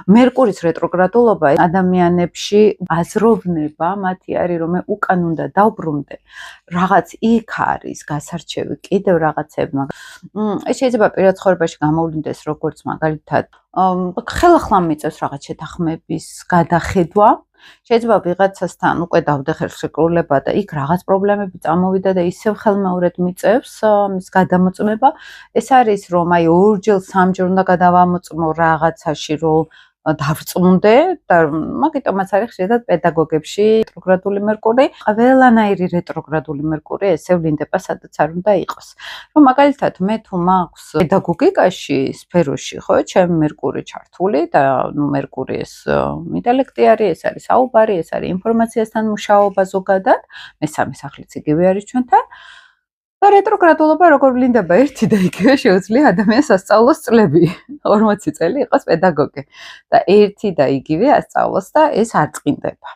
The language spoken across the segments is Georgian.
მერკურის რეტროგრადულობა ადამიანებში აზროვნება მათი არის, რომ მე უკან უნდა დავბრუნდე. რაღაც იქ არის გასარჩევი კიდევ რაღაცებმა. ეს შეიძლება პირად ცხოვრებაში გამოვლინდეს როგორც მაგალითად ხელახლა მიწევს რაღაც შეთანხმების გადახედვა. შეიძლება ვიღაცასთან უკვე დავდე ხელშეკრულება და იქ რაღაც პრობლემები წამოვიდა და ისევ ხელმეორედ მიწევს მის გადამოწმება. ეს არის რომ აი ორჯერ სამჯერ უნდა გადავამოწმო რაღაცაში რომ დავრწმუნდე და მაგიტომაც არის ხშირად პედაგოგებში რეტროგრადული მერკური. ყველანაირი რეტროგრადული მერკური ესე ვლინდება სადაც არ უნდა იყოს. რომ მაგალითად მე თუ მაქვს პედაგოგიკაში სფეროში ხო ჩემი მერკური ჩართული და ნუ მერკური ეს ინტელექტი არის, ეს არის საუბარი, ეს არის ინფორმაციასთან მუშაობა ზოგადად. მესამე სახლიც იგივე არის ჩვენთან. და რეტროგრადულობა როგორ ვლინდება ერთი და იგივე შეუძლია ადამიანს ასწავლოს წლები 40 წელი იყოს პედაგოგი და ერთი და იგივე ასწავლოს და ეს არ წყინდება.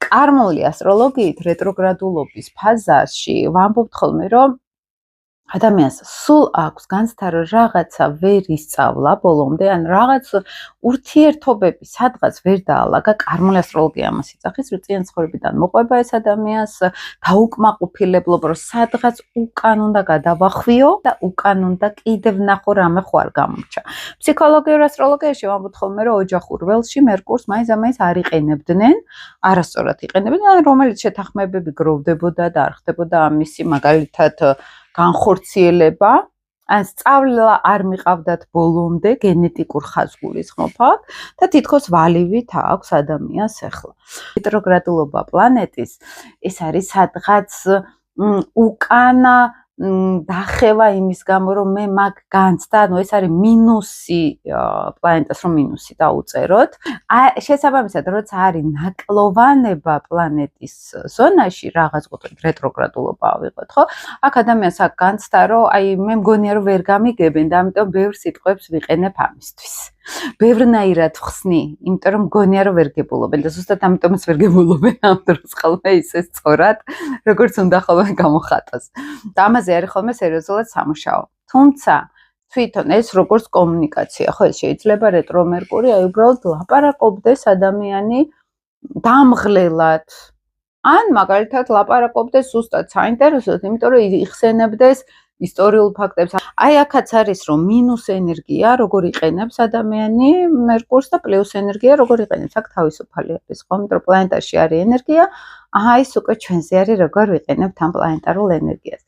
კარმული ასტროლოგიით რეტროგრადულობის ფაზაში ვამბობთ ხოლმე რომ ადამიანს სულ აქვს განცდა რომ რაღაცა ვერ ისწავლა ბოლომდე ან რაღაც ურთიერთობები სადღაც ვერ დაალაგა კარმული ასტროლოგია ამას იძახის რომ წინა ცხოვრებიდან მოყვება ეს ადამიანს დაუკმაყოფილებლობა რომ სადღაც უკან უნდა გადავახვიო და უკან უნდა კიდევ ნახო რამე ხო არ გამორჩა. ფსიქოლოგიურ ასტროლოგიაში ვამბობთ ხოლმე რომ ოჯახურ ველში მერკურს მაინც არ იყენებდნენ, არასწორად იყენებდნენ, რომელიც შეთანხმებები გროვდებოდა და არ ხდებოდა ამისი მაგალითად განხორციელება, ან სწავლა არ მიყავდათ ბოლომდე გენეტიკურ ხაზგულისხმობა და თითქოს ვალივით აქვს ადამიანს ახლა. რეტროგრადულობა პლანეტის ეს არის სადღაც უკან დახევა იმის გამო რომ მე მაგ განცდა, ანუ ეს არის მინუსი პლანეტას რომ მინუსი დაუწეროთ. შესაბამისად, როცა არის ნაკლოვანება პლანეტის ზონაში, რაღაც ყუთებით რეტროგრადულობა ავიღოთ, ხო? აქ ადამიანს აქ განცდა რომ აი მე მგონია რომ ვერ გამიგებენ და ამიტომ ბევრ სიტყვებს ვიყენებ ამისთვის. ბევრნაირად ხსნი, იმიტომ რომ მგონია რომ ვერ გებულობენ და ზუსტად ამიტომაც ვერ გებულობენ ამ დროს ხოლმე ისე სწორად, როგორც უნდა ხოლმე გამოხატოს. და ამაზე არის ხოლმე სერიოზულად სამუშაო. თუმცა თვითონ ეს როგორც კომუნიკაცია, ხო ეს შეიძლება რეტრო მერკური აი უბრალოდ ლაპარაკობდეს ადამიანი დამღლელად. ან მაგალითად ლაპარაკობდეს ზუსტად საინტერესოდ, იმიტომ რომ იხსენებდეს ისტორიულ ფაქტებს. აი აქაც არის რომ მინუს ენერგია როგორ იყენებს ადამიანი მერკურს და პლუს ენერგია როგორ იყენებს. აქ თავისუფალი არის, ხო? იმიტომ რომ პლანეტაში არის ენერგია, აი ეს უკვე ჩვენზე არის როგორ ვიყენებთ ამ პლანეტარულ ენერგიას.